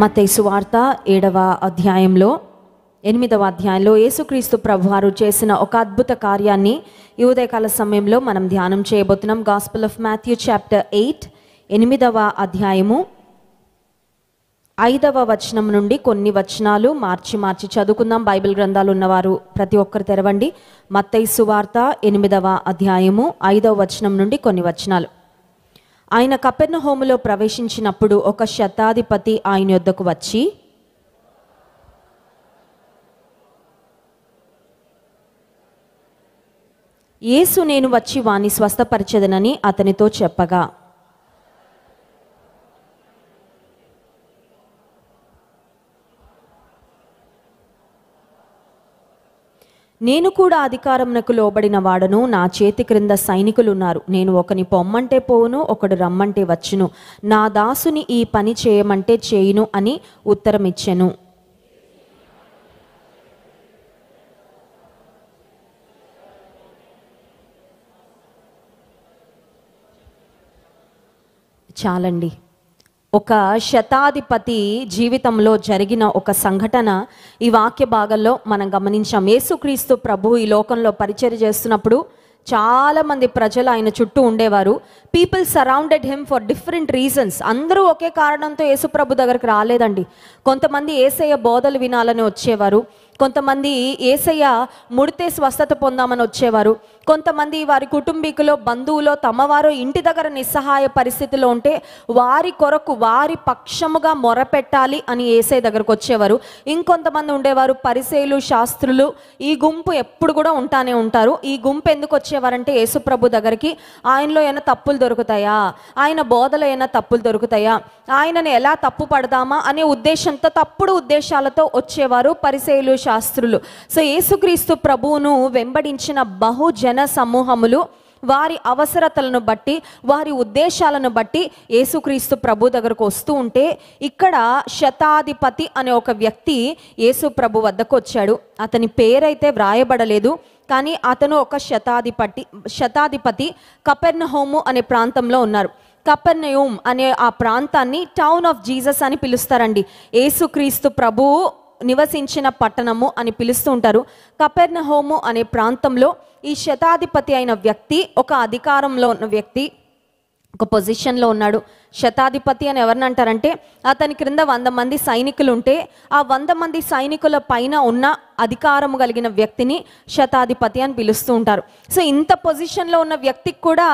మత్తయి సువార్త 7వ అధ్యాయంలో 8వ అధ్యాయంలో యేసుక్రీస్తు ప్రభువారు చేసిన ఒక అద్భుత కార్యాన్ని ఈ ఉదయకాల సమయంలో మనం ధ్యానం చేయబోతున్నాం. గాస్పెల్ ఆఫ్ మాథ్యూ చాప్టర్ 8 8వ అధ్యాయము 5వ వచనం నుండి కొన్ని వచనాలు మార్చి చదువుకుందాం. బైబిల్ గ్రంథాలు ఉన్నవారు ప్రతి ఒక్కరు తెరవండి. మత్తయి సువార్త 8వ అధ్యాయము 5వ వచనం నుండి కొన్ని వచనాలు. ఆయన కపెర్నహూములో ప్రవేశించినప్పుడు ఒక శతాధిపతి ఆయన యొద్దకు వచ్చి, యేసు నేను వచ్చి వాణ్ణి స్వస్థపరచెదనని అతనితో చెప్పగా, నేను కూడా అధికారమునకు లోబడిన వాడను, నా చేతి క్రింద సైనికులు ఉన్నారు. నేను ఒకని పొమ్మంటే పోవును, ఒకడు రమ్మంటే వచ్చును, నా దాసుని ఈ పని చేయమంటే చేయును అని ఉత్తరం ఇచ్చెను. చాలండి. ఒక శతాధిపతి జీవితంలో జరిగిన ఒక సంఘటన ఈ వాక్య భాగంలో మనం గమనించాం. యేసుక్రీస్తు ప్రభు ఈ లోకంలో పరిచర్య చేస్తున్నప్పుడు చాలామంది ప్రజలు ఆయన చుట్టూ ఉండేవారు. People surrounded him for different reasons. అందరూ ఒకే కారణంతో యేసు ప్రభు దగ్గరికి రాలేదండి. కొంతమంది యేసయ్య బోధలు వినాలని వచ్చేవారు, కొంతమంది యేసయ్య ముడితే స్వస్థత పొందామని వచ్చేవారు, కొంతమంది వారి కుటుంబీకులో బంధువులో తమవారు ఇంటి దగ్గర నిస్సహాయ పరిస్థితిలో ఉంటే వారి కొరకు వారి పక్షముగా మొరపెట్టాలి అని యేసయ్య దగ్గరకు వచ్చేవారు. ఇంకొంతమంది ఉండేవారు పరిసయ్యులు, శాస్త్రులు. ఈ గుంపు ఎప్పుడు కూడా ఉంటానే ఉంటారు. ఈ గుంపు ఎందుకు వచ్చేవారంటే యేసు ప్రభు దగ్గరికి ఆయనలో ఏమైనా తప్పులు దొరుకుతాయా, ఆయన బోధలో ఏమైనా తప్పులు దొరుకుతాయా, ఆయనను ఎలా తప్పు పడదామా అనే ఉద్దేశంతో, తప్పుడు ఉద్దేశాలతో వచ్చేవారు పరిసయ్యులు, శాస్త్రులు. సో యేసుక్రీస్తు ప్రభువును వెంబడించిన బహుజన సమూహములు వారి అవసరతలను బట్టి, వారి ఉద్దేశాలను బట్టి యేసుక్రీస్తు ప్రభు దగ్గరకు వస్తూ ఉంటే, ఇక్కడ శతాధిపతి అనే ఒక వ్యక్తి యేసు ప్రభు వద్దకు వచ్చాడు. అతని పేరైతే వ్రాయబడలేదు, కానీ అతను ఒక శతాధిపతి కపెర్నహూము అనే ప్రాంతంలో ఉన్నారు. కపెర్నహూమ్ అనే ఆ ప్రాంతాన్ని టౌన్ ఆఫ్ జీసస్ అని పిలుస్తారండి. యేసుక్రీస్తు ప్రభువు నివసించిన పట్టణము అని పిలుస్తూ ఉంటారు. కపెర్నహూము అనే ప్రాంతంలో ఈ శతాధిపతి అయిన వ్యక్తి ఒక అధికారంలో ఉన్న వ్యక్తి, ఒక పొజిషన్లో ఉన్నాడు. శతాధిపతి అని ఎవరిని అంటారంటే అతని క్రింద 100 మంది సైనికులు ఉంటే ఆ 100 మంది సైనికుల పైన ఉన్న అధికారము కలిగిన వ్యక్తిని శతాధిపతి అని పిలుస్తూ ఉంటారు. సో ఇంత పొజిషన్లో ఉన్న వ్యక్తికి కూడా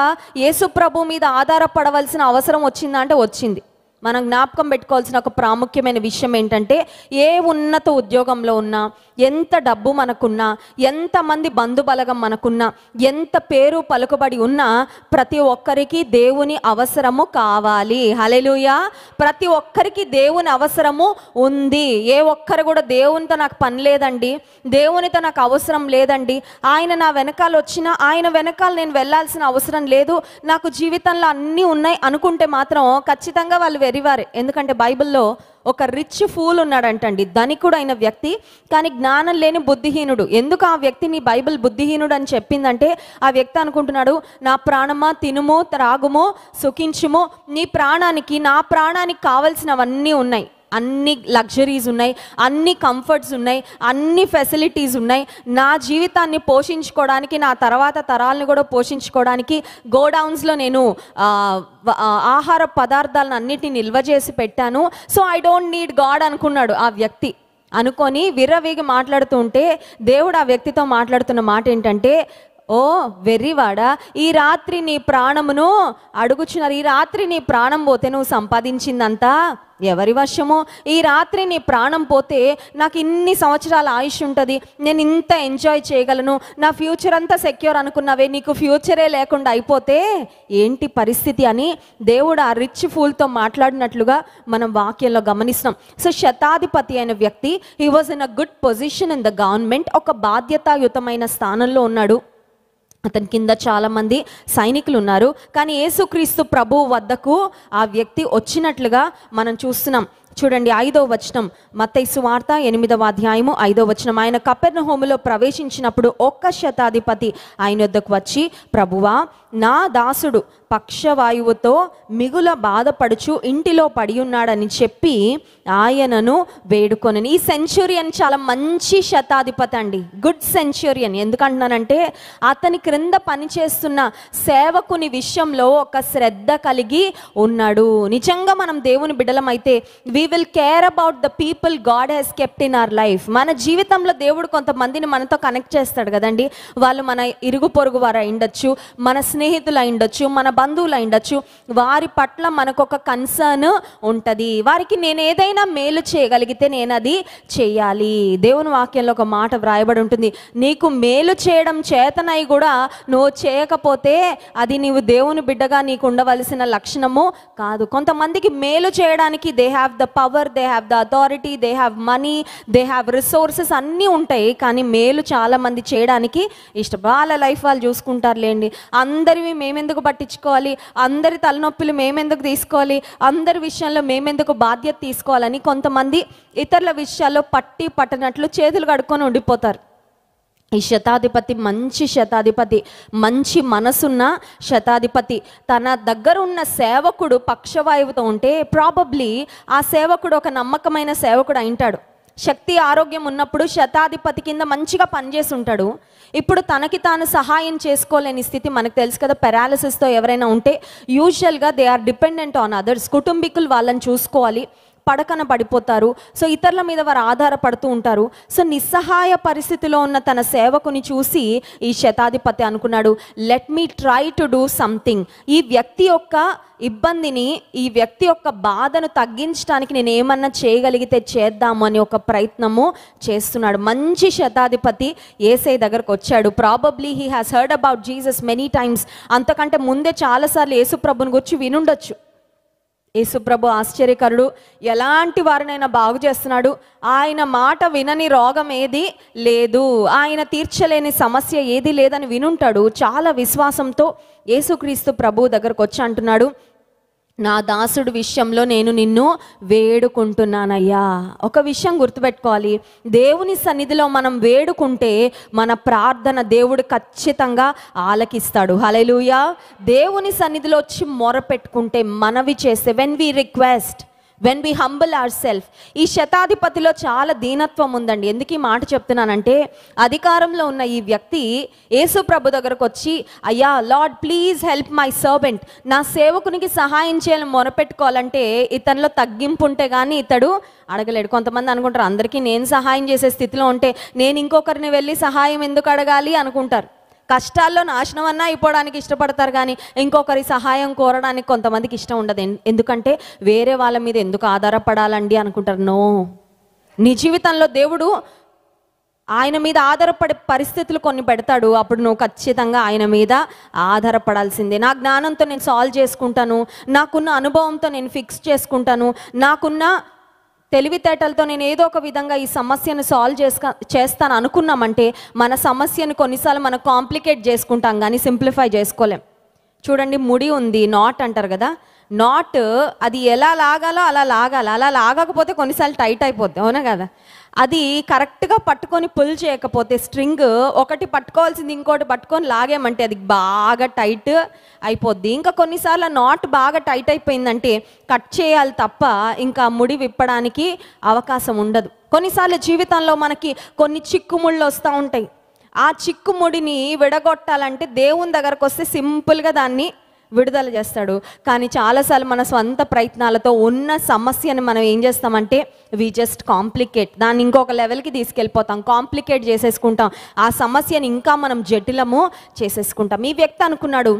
యేసు ప్రభు మీద ఆధారపడవలసిన అవసరం వచ్చిందా అంటే వచ్చింది. మనం జ్ఞాపకం పెట్టుకోవాల్సిన ఒక ప్రాముఖ్యమైన విషయం ఏంటంటే, ఏ ఉన్నత ఉద్యోగంలో ఉన్నా, ఎంత డబ్బు మనకున్నా, ఎంతమంది బంధుబలగం మనకున్నా, ఎంత పేరు పలుకుబడి ఉన్నా, ప్రతి ఒక్కరికి దేవుని అవసరము కావాలి. హల్లెలూయా. ప్రతి ఒక్కరికి దేవుని అవసరము ఉంది. ఏ ఒక్కరు కూడా దేవునితో నాకు పని లేదండి, దేవునితో నాకు అవసరం లేదండి, ఆయన నా వెనకాల వచ్చినా ఆయన వెనకాల నేను వెళ్ళాల్సిన అవసరం లేదు, నాకు జీవితంలో అన్నీ ఉన్నాయి అనుకుంటే మాత్రం ఖచ్చితంగా వాళ్ళు వెరివారే. ఎందుకంటే బైబిల్లో ఒక రిచ్ ఫూల్ ఉన్నాడంటండి, ధనికుడు అయిన వ్యక్తి, కానీ జ్ఞానం లేని బుద్ధిహీనుడు. ఎందుకు ఆ వ్యక్తిని బైబిల్ బుద్ధిహీనుడు అని చెప్పిందంటే, ఆ వ్యక్తి అనుకుంటున్నాడు, నా ప్రాణమా తినుము త్రాగుము సుఖించుము, నీ ప్రాణానికి నా ప్రాణానికి కావలసినవన్నీ ఉన్నాయి, అన్ని లగ్జరీస్ ఉన్నాయి, అన్ని కంఫర్ట్స్ ఉన్నాయి, అన్ని ఫెసిలిటీస్ ఉన్నాయి, నా జీవితాన్ని పోషించుకోవడానికి, నా తర్వాత తరాలను కూడా పోషించుకోవడానికి గోడౌన్స్లో నేను ఆహార పదార్థాలను అన్నిటిని నిల్వ చేసి పెట్టాను. So I don't need God అనుకున్నాడు ఆ వ్యక్తి. అనుకొని విర్రవీగి మాట్లాడుతూ ఉంటే దేవుడు ఆ వ్యక్తితో మాట్లాడుతున్న మాట ఏంటంటే, ఓ వెర్రివాడా, ఈ రాత్రి నీ ప్రాణమును అడుగుచున్నారు, ఈ రాత్రి నీ ప్రాణం పోతే నువ్వు సంపాదించిందంతా ఎవరి వశము? ఈ రాత్రి నీ ప్రాణం పోతే నాకు ఇన్ని సంవత్సరాల ఆయుష్ ఉంటుంది, నేను ఇంత ఎంజాయ్ చేయగలను, నా ఫ్యూచర్ అంతా సెక్యూర్ అనుకున్నావే, నీకు ఫ్యూచరే లేకుండా అయిపోతే ఏంటి పరిస్థితి అని దేవుడు ఆ రిచ్ ఫూల్తో మాట్లాడినట్లుగా మనం వాక్యంలో గమనిస్తున్నాం. సో శతాధిపతి అయిన వ్యక్తి, he was in a good position in the government, ఒక బాధ్యతాయుతమైన స్థానంలో ఉన్నాడు. అతని కింద చాలామంది సైనికులు ఉన్నారు. కానీ యేసుక్రీస్తు ప్రభువు వద్దకు ఆ వ్యక్తి వచ్చినట్లుగా మనం చూస్తున్నాం. చూడండి 5వ వచనం, మత్తయి సువార్త 8వ అధ్యాయము 5వ వచనం. ఆయన కపెర్నహూములో ప్రవేశించినప్పుడు ఒక్క శతాధిపతి ఆయన వద్దకు వచ్చి, ప్రభువా, నా దాసుడు పక్షవాయువుతో మిగుల బాధపడుచు ఇంటిలో పడి ఉన్నాడని చెప్పి ఆయనను వేడుకొనెను. ఈ సెంచురియన్ చాలా మంచి శతాధిపతి అండి, గుడ్ సెంచురియన్. ఎందుకంటున్నానంటే అతని క్రింద పనిచేస్తున్న సేవకుని విషయంలో ఒక శ్రద్ధ కలిగి ఉన్నాడు. నిజంగా మనం దేవుని బిడ్డలమైతే we will care about the people God has kept in our life. మన జీవితంలో దేవుడు కొంతమందిని మనతో కనెక్ట్ చేస్తాడు కదండి. వాళ్ళు మన ఇరుగు పొరుగు వారు అయిండొచ్చు, మన స్నేహితులు అయిండొచ్చు, మన బంధువులు అయిండొచ్చు. వారి పట్ల మనకు ఒక కన్సర్న్ ఉంటుంది. వారికి నేను ఏదైనా మేలు చేయగలిగితే నేను అది చేయాలి. దేవుని వాక్యంలో ఒక మాట వ్రాయబడి ఉంటుంది, నీకు మేలు చేయడం చేతనై కూడా నువ్వు చేయకపోతే అది నీవు దేవుని బిడ్డగా నీకు ఉండవలసిన లక్షణము కాదు. కొంతమందికి మేలు చేయడానికి they have the power, they have the authority, they have money, they have resources అన్నీ ఉంటాయి, కానీ మేలు చాలా మంది చేయడానికి ఇష్టం. వాళ్ళ లైఫ్ వాళ్ళు చూసుకుంటారులేండి, అందరివి మేమెందుకు పట్టించుకోవాలి, అందరి తలనొప్పులు మేమెందుకు తీసుకోవాలి, అందరి విషయంలో మేమెందుకు బాధ్యత తీసుకోవాలని కొంతమంది ఇతరుల విషయాల్లో పట్టి పట్టనట్లు చేతులు కడుక్కొని ఉండిపోతారు. ఈ శతాధిపతి మంచి శతాధిపతి, మంచి మనసున్న శతాధిపతి. తన దగ్గర ఉన్న సేవకుడు పక్షవాయువుతో ఉంటే ప్రాబబ్లీ ఆ సేవకుడు ఒక నమ్మకమైన సేవకుడు అయింటాడు. శక్తి ఆరోగ్యం ఉన్నప్పుడు శతాధిపతి కింద మంచిగా పనిచేసి ఉంటాడు. ఇప్పుడు తనకి తాను సహాయం చేసుకోలేని స్థితి మనకు తెలుసు కదా. పెరాలసిస్తో ఎవరైనా ఉంటే యూజువల్గా they are dependent on others. కుటుంబీకులు వాళ్ళని చూసుకోవాలి, పడకన పడిపోతారు. సో ఇతరుల మీద వారు ఆధారపడుతూ ఉంటారు. సో నిస్సహాయ పరిస్థితిలో ఉన్న తన సేవకుని చూసి ఈ శతాధిపతి అనుకున్నాడు, let me try to do something. ఈ వ్యక్తి యొక్క ఇబ్బందిని, ఈ వ్యక్తి యొక్క బాధను తగ్గించడానికి నేను ఏమన్నా చేయగలిగితే చేద్దాము అని ఒక ప్రయత్నము చేస్తున్నాడు. మంచి శతాధిపతి యేసయ్య దగ్గరకు వచ్చాడు. Probably he has heard about Jesus many times. అంతకంటే ముందే చాలాసార్లు యేసు ప్రభుని గురించి వినుండొచ్చు. యేసుప్రభు ఆశ్చర్యకరుడు, ఎలాంటి వారినైనా బాగు చేస్తున్నాడు, ఆయన మాట వినని రోగం ఏది లేదు, ఆయన తీర్చలేని సమస్య ఏది లేదని వినుంటాడు. చాలా విశ్వాసంతో యేసుక్రీస్తు ప్రభు దగ్గరకు వచ్చి అంటున్నాడు, నా దాసుడు విషయంలో నేను నిన్ను వేడుకుంటున్నానయ్యా. ఒక విషయం గుర్తుపెట్టుకోవాలి, దేవుని సన్నిధిలో మనం వేడుకుంటే మన ప్రార్థన దేవుడు ఖచ్చితంగా ఆలకిస్తాడు. హల్లెలూయా. దేవుని సన్నిధిలో వచ్చి మొరపెట్టుకుంటే, మనవి చేస్తే, when we request, when we humble our self. ఈ శతాధిపతిలో చాలా దీనత్వం ఉందండి. ఎందుకు ఈ మాట చెప్తున్నానంటే, అధికారంలో ఉన్న ఈ వ్యక్తి యేసు ప్రభు దగ్గరకు వచ్చి, అయ్యా lord please help my servant, నా సేవకునికి సహాయం చేయాలని మొరపెట్టుకోవాలంటే ఇతనిలో తగ్గింపు ఉంటే కానీ ఇతడు అడగలేడు. కొంతమంది అనుకుంటారు, అందరికీ నేను సహాయం చేసే స్థితిలో ఉంటే నేను ఇంకొకరిని వెళ్ళి సహాయం ఎందుకు అడగాలి అనుకుంటారు. కష్టాల్లో నాశనం అన్నా అయిపోవడానికి ఇష్టపడతారు, కానీ ఇంకొకరి సహాయం కోరడానికి కొంతమందికి ఇష్టం ఉండదు. ఎందుకంటే వేరే వాళ్ళ మీద ఎందుకు ఆధారపడాలండి అనుకుంటారు. నో, నీ జీవితంలో దేవుడు ఆయన మీద ఆధారపడే పరిస్థితులు కొన్ని పెడతాడు. అప్పుడు నువ్వు ఖచ్చితంగా ఆయన మీద ఆధారపడాల్సిందే. నా జ్ఞానంతో నేను సాల్వ్ చేసుకుంటాను, నాకున్న అనుభవంతో నేను ఫిక్స్ చేసుకుంటాను, నాకున్న తెలివితేటలతో నేను ఏదో ఒక విధంగా ఈ సమస్యను సాల్వ్ చేస్తాను అనుకున్నామంటే మన సమస్యను కొన్నిసార్లు మనం కాంప్లికేట్ చేసుకుంటాం కానీ సింప్లిఫై చేసుకోలేం. చూడండి, ముడి ఉంది, నాట్ అంటారు కదా, నాట్ అది ఎలా లాగాలో అలా లాగాలి. అలా లాగకపోతే కొన్నిసార్లు టైట్ అయిపోద్ది, అవునా కదా. అది కరెక్ట్గా పట్టుకొని పుల్ చేయకపోతే, స్ట్రింగ్ ఒకటి పట్టుకోవాల్సింది ఇంకోటి పట్టుకొని లాగేమంటే అది బాగా టైట్ అయిపోద్ది. ఇంకా కొన్నిసార్లు నాట్ బాగా టైట్ అయిపోయిందంటే కట్ చేయాలి తప్ప ఇంకా ముడి విప్పడానికి అవకాశం ఉండదు. కొన్నిసార్లు జీవితంలో మనకి కొన్ని చిక్కుముళ్ళు వస్తూ ఉంటాయి. ఆ చిక్కుముడిని విడగొట్టాలంటే దేవుని దగ్గరకు వస్తే సింపుల్గా దాన్ని విడుదల చేస్తాడు. కానీ చాలాసార్లు మన స్వంత ప్రయత్నాలతో ఉన్న సమస్యను మనం ఏం చేస్తామంటే వి జస్ట్ కాంప్లికేట్, దాన్ని ఇంకొక లెవెల్కి తీసుకెళ్ళిపోతాం, కాంప్లికేట్ చేసేసుకుంటాం, ఆ సమస్యని ఇంకా మనం జటిలము చేసేసుకుంటాం. ఈ వ్యక్తి అనుకున్నాడు,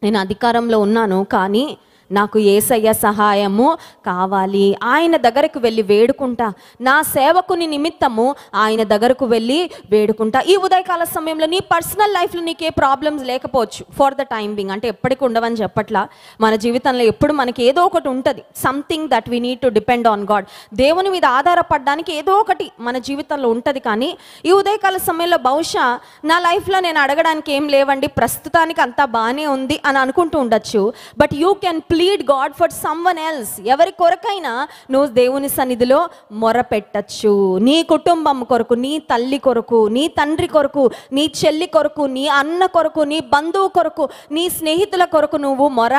నేను అధికారంలో ఉన్నాను కానీ నాకు యేసయ్య సహాయము కావాలి, ఆయన దగ్గరకు వెళ్ళి వేడుకుంటా, నా సేవకుని నిమిత్తము ఆయన దగ్గరకు వెళ్ళి వేడుకుంటా. ఈ ఉదయకాల సమయంలో నీ పర్సనల్ లైఫ్లో నీకే ప్రాబ్లమ్స్ లేకపోవచ్చు ఫర్ ద టైం బింగ్, అంటే ఎప్పటికి ఉండవని చెప్పట్లా. మన జీవితంలో ఎప్పుడు మనకి ఏదో ఒకటి ఉంటుంది, something that we need to depend on God. దేవుని మీద ఆధారపడడానికి ఏదో ఒకటి మన జీవితంలో ఉంటుంది. కానీ ఈ ఉదయకాల సమయంలో బహుశా నా లైఫ్లో నేను అడగడానికి ఏం లేవండి, ప్రస్తుతానికి అంతా బాగానే ఉంది అని అనుకుంటూ ఉండొచ్చు. But you can plead God for someone else. ఎవరి కొరకైనా నువ్వు దేవుని సన్నిధిలో మొరపెట్టచ్చు. నీ కుటుంబం కొరకు, నీ తల్లి కొరకు, నీ తండ్రి కొరకు, నీ చెల్లి కొరకు, నీ అన్న కొరకు, నీ బంధువు కొరకు, నీ స్నేహితుల కొరకు నువ్వు మొర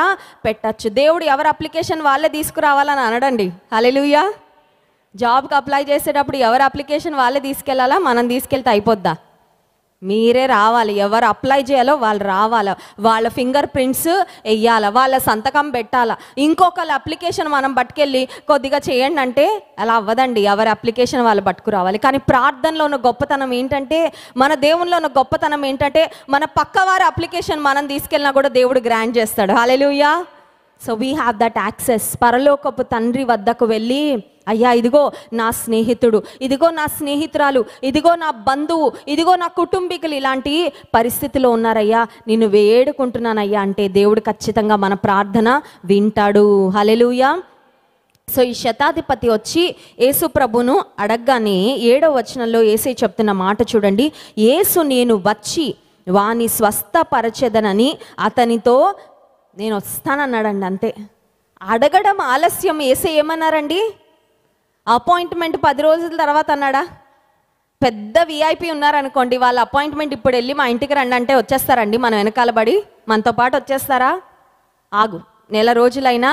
పెట్టచ్చు. దేవుడు ఎవరి అప్లికేషన్ వాళ్ళే తీసుకురావాలని అనడండి. హల్లెలూయా. జాబ్కి అప్లై చేసేటప్పుడు ఎవరి అప్లికేషన్ వాళ్ళే తీసుకెళ్ళాలా, మనం తీసుకెళ్తే అయిపోద్దా? మీరే రావాలి. ఎవరు అప్లై చేయాలో వాళ్ళు రావాలా, వాళ్ళ ఫింగర్ ప్రింట్స్ వెయ్యాలా, వాళ్ళ సంతకం పెట్టాలా. ఇంకొకళ్ళ అప్లికేషన్ మనం పట్టుకెళ్ళి కొద్దిగా చేయండి అంటే అలా అవ్వదండి. ఎవరి అప్లికేషన్ వాళ్ళు పట్టుకురావాలి. కానీ ప్రార్థనలో ఉన్న గొప్పతనం ఏంటంటే, మన దేవునిలో ఉన్న గొప్పతనం ఏంటంటే, మన పక్కవారి అప్లికేషన్ మనం తీసుకెళ్ళినా కూడా దేవుడు గ్రాంట్ చేస్తాడు. Hallelujah. So we have that access. పరలోకపు తండ్రి వద్దకు వెళ్ళి, అయ్యా ఇదిగో నా స్నేహితుడు, ఇదిగో నా స్నేహితురాలు, ఇదిగో నా బంధువు, ఇదిగో నా కుటుంబీకులు ఇలాంటి పరిస్థితిలో ఉన్నారయ్యా, నిన్ను వేడుకుంటున్నానయ్యా అంటే దేవుడు ఖచ్చితంగా మన ప్రార్థన వింటాడు. హల్లెలూయా. సో ఈ శతాధిపతి వచ్చి యేసు ప్రభును అడగగానే 7వ వచనంలో యేసే చెప్తున్న మాట చూడండి. యేసు నేను వచ్చి వాని స్వస్థపరచెదనని అతనితో నేను వస్తానన్నాడండి. అంతే. అడగడం ఆలస్యం. యేసే ఏమన్నారండి? అపాయింట్మెంట్ 10 రోజుల తర్వాత అన్నాడా? పెద్ద విఐపి ఉన్నారనుకోండి, వాళ్ళ అపాయింట్మెంట్ ఇప్పుడు వెళ్ళి మా ఇంటికి రండి అంటే వచ్చేస్తారండి? మనం వెనకాల పడి మనతో పాటు వచ్చేస్తారా? ఆగు. నెల రోజులైనా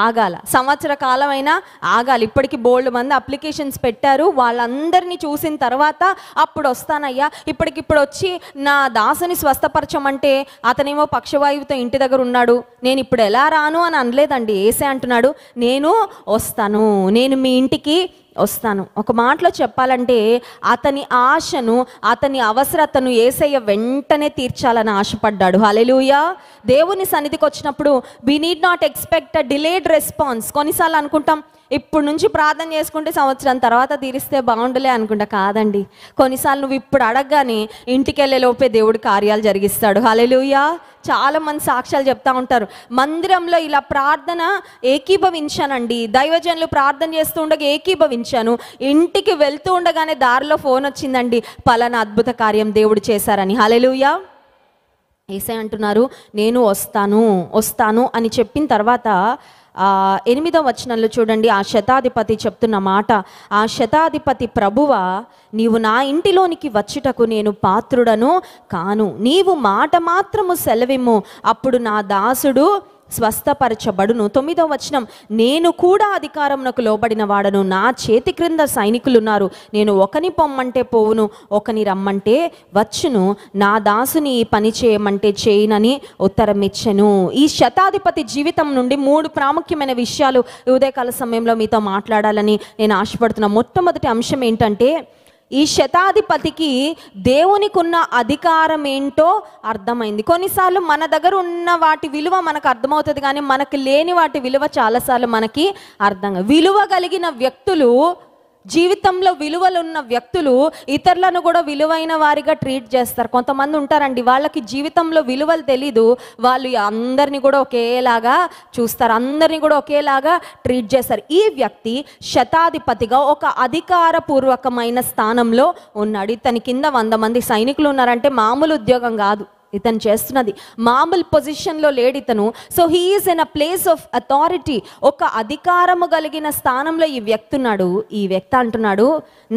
ఆగాల, సంవత్సర కాలమైనా ఆగాలి. ఇప్పటికి బోల్డ్ మంది అప్లికేషన్స్ పెట్టారు. వాళ్ళందరినీ చూసిన తర్వాత అప్పుడు వస్తానయ్యా, ఇప్పటికిప్పుడు వచ్చి నా దాసుని స్వస్థపరచమంటే అతనేమో పక్షవాయువుతో ఇంటి దగ్గర ఉన్నాడు, నేను ఇప్పుడు ఎలా రాను అని అనలేదండి. యేసే అంటున్నాడు, నేను వస్తాను, నేను మీ ఇంటికి వస్తాను. ఒక మాటలో చెప్పాలంటే అతని ఆశను, అతని అవసరతను యేసయ్య వెంటనే తీర్చాలని ఆశపడ్డాడు. హల్లెలూయా. దేవుని సన్నిధికి వచ్చినప్పుడు we need not expect a delayed response. కొన్నిసార్లు అనుకుంటాం ఇప్పుడు నుంచి ప్రార్థన చేసుకుంటే సంవత్సరం తర్వాత తీరిస్తే బాగుండలే అనుకుంటా. కాదండి. కొన్నిసార్లు నువ్వు ఇప్పుడు అడగగానే ఇంటికి వెళ్ళే లోపే దేవుడు కార్యాలు జరిగిస్తాడు. హల్లెలూయా. చాలా మంది సాక్ష్యాలు చెప్తా ఉంటారు. మందిరంలో ఇలా ప్రార్థన ఏకీభవించానండి, దైవజనులు ప్రార్థన చేస్తూ ఉండగా ఏకీభవించాను, ఇంటికి వెళ్తూ ఉండగానే దారిలో ఫోన్ వచ్చిందండి, పలానా అద్భుత కార్యం దేవుడు చేశారని. హల్లెలూయా. యేసయ్య అంటున్నారు, నేను వస్తాను అని చెప్పిన తర్వాత 8వ వచనంలో చూడండి, ఆ శతాధిపతి చెప్తున్న మాట, ఆ శతాధిపతి ప్రభువా, నీవు నా ఇంటిలోనికి వచ్చుటకు నేను పాత్రుడను కాను, నీవు మాట మాత్రము సెలవిమ్ము, అప్పుడు నా దాసుడు స్వస్థపరచబడును. 9వ వచనం, నేను కూడా అధికారమునకు లోబడిన వాడను, నా చేతి క్రింద సైనికులు ఉన్నారు, నేను ఒకని పొమ్మంటే పోవును, ఒకని రమ్మంటే వచ్చును, నా దాసుని ఈ పని చేయమంటే చేయనని ఉత్తరం ఇచ్చెను. ఈ శతాధిపతి జీవితం నుండి 3 ప్రాముఖ్యమైన విషయాలు ఉదయకాల సమయంలో మీతో మాట్లాడాలని నేను ఆశపడుతున్నా. మొట్టమొదటి అంశం ఏంటంటే, ఈ శతాధిపతికి దేవునికి ఉన్న అధికారం ఏంటో అర్థమైంది. కొన్నిసార్లు మన దగ్గర ఉన్న వాటి విలువ మనకు అర్థమవుతుంది, కానీ మనకు లేని వాటి విలువ చాలాసార్లు మనకి అర్థం. విలువ కలిగిన వ్యక్తులు, జీవితంలో విలువలు ఉన్న వ్యక్తులు ఇతరులను కూడా విలువైన వారిగా ట్రీట్ చేస్తారు. కొంతమంది ఉంటారండి, వాళ్ళకి జీవితంలో విలువలు తెలీదు, వాళ్ళు అందరినీ కూడా ఒకేలాగా చూస్తారు, అందరినీ కూడా ఒకేలాగా ట్రీట్ చేస్తారు. ఈ వ్యక్తి శతాధిపతిగా ఒక అధికారపూర్వకమైన స్థానంలో ఉన్నాడు. ఇతని కింద 100 మంది సైనికులు ఉన్నారంటే మామూలు ఉద్యోగం కాదు ఇతను చేస్తున్నది, మామూలు పొజిషన్లో లేడు ఇతను. So he is in a place of authority. ఒక అధికారము కలిగిన స్థానంలో ఈ వ్యక్తి ఉన్నాడు. ఈ వ్యక్తి అంటున్నాడు,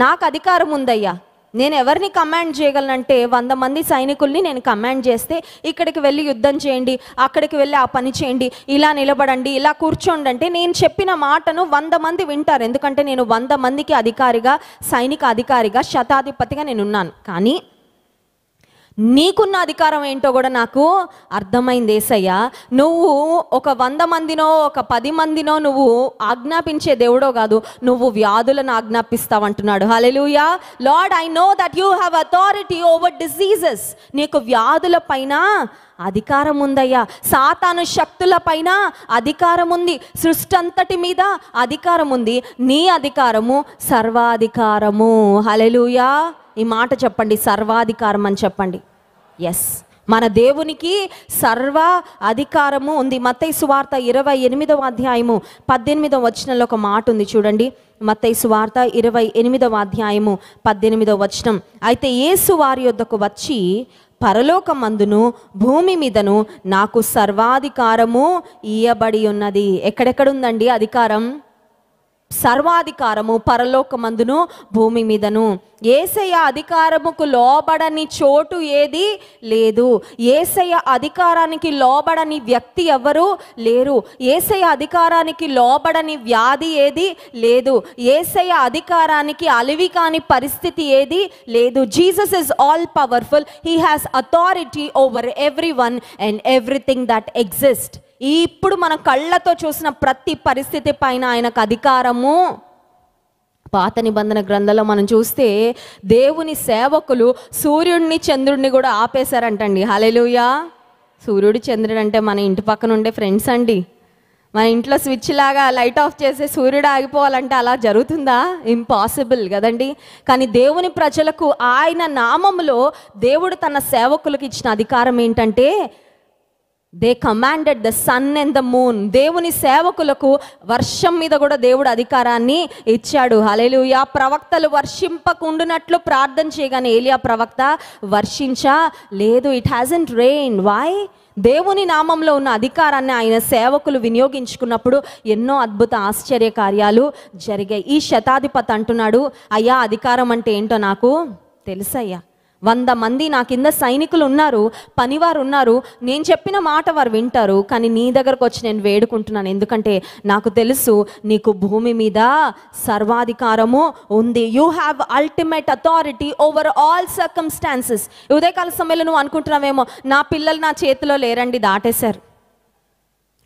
నాకు అధికారం ఉందయ్యా, నేను ఎవరిని కమాండ్ చేయగలనంటే 100 మంది సైనికుల్ని నేను కమాండ్ చేస్తే ఇక్కడికి వెళ్ళి యుద్ధం చేయండి, అక్కడికి వెళ్ళి ఆ పని చేయండి, ఇలా నిలబడండి, ఇలా కూర్చోండి అంటే నేను చెప్పిన మాటను 100 మంది వింటారు. ఎందుకంటే నేను 100 మందికి అధికారిగా, సైనిక అధికారిగా, శతాధిపతిగా నేను ఉన్నాను. కానీ నీకున్న అధికారం ఏంటో కూడా నాకు అర్థమైంది యేసయ్య. నువ్వు ఒక 100 మందినో ఒక 10 మందినో నువ్వు ఆజ్ఞాపించే దేవుడో కాదు, నువ్వు వ్యాధులను ఆజ్ఞాపిస్తావంటున్నాడు. Hallelujah. Lord, I know that you have authority over diseases. నీకు వ్యాధుల పైన అధికారం ఉందయ్యా, సాతాను శక్తుల పైన అధికారం ఉంది, సృష్టి అంతటి మీద అధికారం ఉంది. నీ అధికారము సర్వాధికారము. హల్లెలూయా. ఈ మాట చెప్పండి, సర్వాధికారం అని చెప్పండి. ఎస్, మన దేవునికి సర్వ అధికారము ఉంది. మత్తయి సువార్త 28వ అధ్యాయము 18వ వచనంలో ఒక మాట ఉంది చూడండి. మత్తయి సువార్త 28వ అధ్యాయము 18వ వచనం. అయితే యేసు వారి యొద్దకు వచ్చి పరలోకమందును భూమి మీదను నాకు సర్వాధికారము ఇయ్యబడి ఉన్నది. ఎక్కడెక్కడుందండి అధికారం? సర్వాధికారము పరలోకమందును భూమి మీదను. యేసయ్య అధికారముకు లోబడని చోటు ఏది లేదు. యేసయ్య అధికారానికి లోబడని వ్యక్తి ఎవరు లేరు. యేసయ్య అధికారానికి లోబడని వ్యాధి ఏది లేదు. యేసయ్య అధికారానికి అలివి కాని పరిస్థితి ఏది లేదు. Jesus is all powerful. He has authority over everyone and everything that exist. ఇప్పుడు మన కళ్ళతో చూసిన ప్రతి పరిస్థితి పైన ఆయనకు అధికారము. పాత నిబంధన గ్రంథంలో మనం చూస్తే దేవుని సేవకులు సూర్యుడిని చంద్రుడిని కూడా ఆపేశారంటండి. హల్లెలూయా. సూర్యుడు చంద్రుడు అంటే మన ఇంటి పక్కన ఉండే ఫ్రెండ్స్ అండి. మన ఇంట్లో స్విచ్ లాగా లైట్ ఆఫ్ చేసి సూర్యుడు ఆగిపోవాలంటే అలా జరుగుతుందా? ఇంపాసిబుల్ కదండి. కానీ దేవుని ప్రజలకు ఆయన నామములో దేవుడు తన సేవకులకు ఇచ్చిన అధికారం ఏంటంటే they commanded the sun and the moon. దేవుని సేవకులకు వర్షం మీద కూడా దేవుడు అధికారాన్ని ఇచ్చాడు. హల్లెలూయా. ప్రవక్తలు వర్షింపకుండునట్లు ప్రార్థన చేయగానే ఏలియా ప్రవక్త వర్షించా లేదు. It hasn't rain. వై? దేవుని నామంలో ఉన్న అధికారాన్ని ఆయన సేవకులు వినియోగించుకున్నప్పుడు ఎన్నో అద్భుత ఆశ్చర్య కార్యాలు జరిగాయి. ఈ శతాధిపతి అంటున్నాడు, అయ్యా అధికారం అంటే ఏంటో నాకు తెలుసయ్యా. 100 మంది నా కింద సైనికులు ఉన్నారు, పనివారు ఉన్నారు. నేను చెప్పిన మాట వారు వింటారు. కానీ నీ దగ్గరకు వచ్చి నేను వేడుకుంటున్నాను. ఎందుకంటే నాకు తెలుసు నీకు భూమి మీద సర్వాధికారము ఉంది. You have ultimate authority over all circumstances. ఉదయకాల సమయంలో నువ్వు అనుకుంటున్నావేమో, నా పిల్లలు నా చేతిలో లేరండి, దాటేశారు.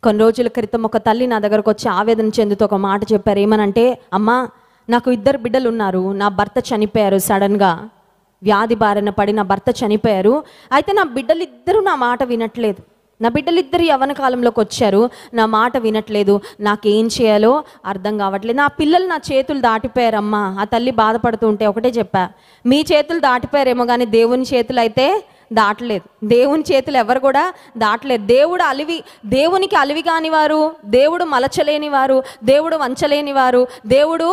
కొన్ని రోజుల క్రితం ఒక తల్లి నా దగ్గరకు వచ్చి ఆవేదన చెందుతూ ఒక మాట చెప్పారు. ఏమనంటే, అమ్మా నాకు 2 బిడ్డలు ఉన్నారు, నా భర్త చనిపోయారు, సడన్గా వ్యాధి బారిన పడి నా భర్త చనిపోయారు. అయితే నా బిడ్డలిద్దరూ నా మాట వినట్లేదు. నా బిడ్డలిద్దరు యవ్వన కాలంలోకి వచ్చారు, నా మాట వినట్లేదు. నాకేం చేయాలో అర్థం కావట్లేదు. నా పిల్లలు నా చేతులు దాటిపోయారమ్మా. ఆ తల్లి బాధపడుతూ ఉంటే ఒకటే చెప్పా, మీ చేతులు దాటిపోయారేమో కానీ దేవుని చేతులు అయితే దాటలేదు. దేవుని చేతులు ఎవరు కూడా దాటలేదు. దేవునికి అలివి కానివారు, దేవుడు మలచలేనివారు, దేవుడు వంచలేనివారు, దేవుడు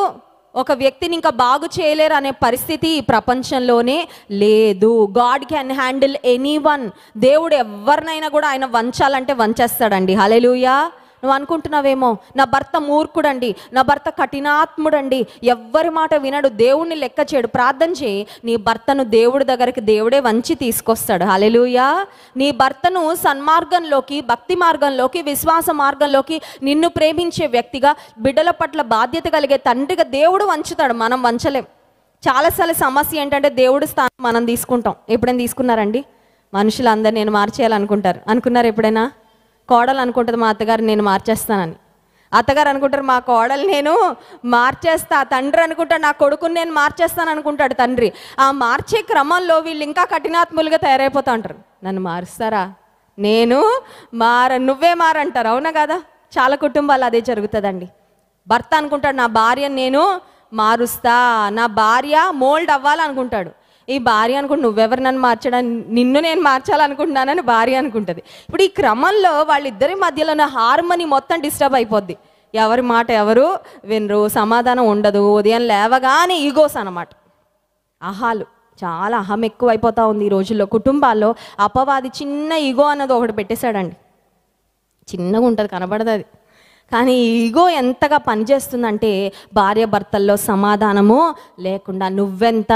ఒక వ్యక్తిని ఇంకా బాగు చేయలేరు అనే పరిస్థితి ఈ ప్రపంచంలోనే లేదు. God can handle anyone. దేవుడు ఎవరినైనా కూడా ఆయన వంచాలంటే వంచేస్తాడండి. హల్లెలూయా. నువ్వు అనుకుంటున్నావేమో, నా భర్త మూర్ఖుడండి, నా భర్త కఠినాత్ముడండి, ఎవ్వరి మాట వినడు, దేవుణ్ణి లెక్క చేయడు. ప్రార్థన చేయి, నీ భర్తను దేవుడి దగ్గరికి దేవుడే వంచి తీసుకొస్తాడు. హల్లెలూయా. నీ భర్తను సన్మార్గంలోకి, భక్తి మార్గంలోకి, విశ్వాస మార్గంలోకి, నిన్ను ప్రేమించే వ్యక్తిగా, బిడ్డల పట్ల బాధ్యత కలిగే తండ్రిగా దేవుడు వంచుతాడు. మనం వంచలేం. చాలాసార్లు సమస్య ఏంటంటే దేవుడి స్థానం మనం తీసుకుంటాం. ఎప్పుడైనా తీసుకున్నారండి? మనుషులందరూ నేను మార్చేయాలనుకుంటారు. అనుకున్నారు ఎప్పుడైనా? కోడలు అనుకుంటుంది మా అత్తగారు నేను మార్చేస్తానని. అత్తగారు అనుకుంటారు మా కోడలు నేను మార్చేస్తా. తండ్రి అనుకుంటాడు నా కొడుకుని నేను మార్చేస్తాను అనుకుంటాడు తండ్రి. ఆ మార్చే క్రమంలో వీళ్ళు ఇంకా కఠినాత్ములుగా తయారైపోతూ ఉంటారు. నన్ను మారుస్తారా? నేను నువ్వే మారంటారు. అవునా కదా? చాలా కుటుంబాలు అదే జరుగుతుందండి. భర్త అనుకుంటాడు నా భార్యను నేను మారుస్తా, నా భార్య మోల్డ్ అవ్వాలనుకుంటాడు. ఈ భార్య అనుకుంటు నువ్వెవరు నన్ను మార్చడానికి, నిన్ను నేను మార్చాలనుకుంటున్నానని భార్య అనుకుంటుంది. ఇప్పుడు ఈ క్రమంలో వాళ్ళిద్దరి మధ్యలో ఉన్న హార్మనీ మొత్తం డిస్టర్బ్ అయిపోద్ది. ఎవరి మాట ఎవరు వినరు, సమాధానం ఉండదు. ఉదయం లేవగానే ఈగోస్ అన్నమాట, అహాలు. చాలా అహం ఎక్కువ అయిపోతూ ఉంది ఈ రోజుల్లో. కుటుంబాల్లో అపవాది చిన్న ఈగో అన్నది ఒకటి పెట్టేశాడండి. చిన్నగా ఉంటుంది, కనబడదు అది. కానీ ఈగో ఎంతగా పనిచేస్తుందంటే భార్య భర్తల్లో సమాధానము లేకుండా నువ్వెంత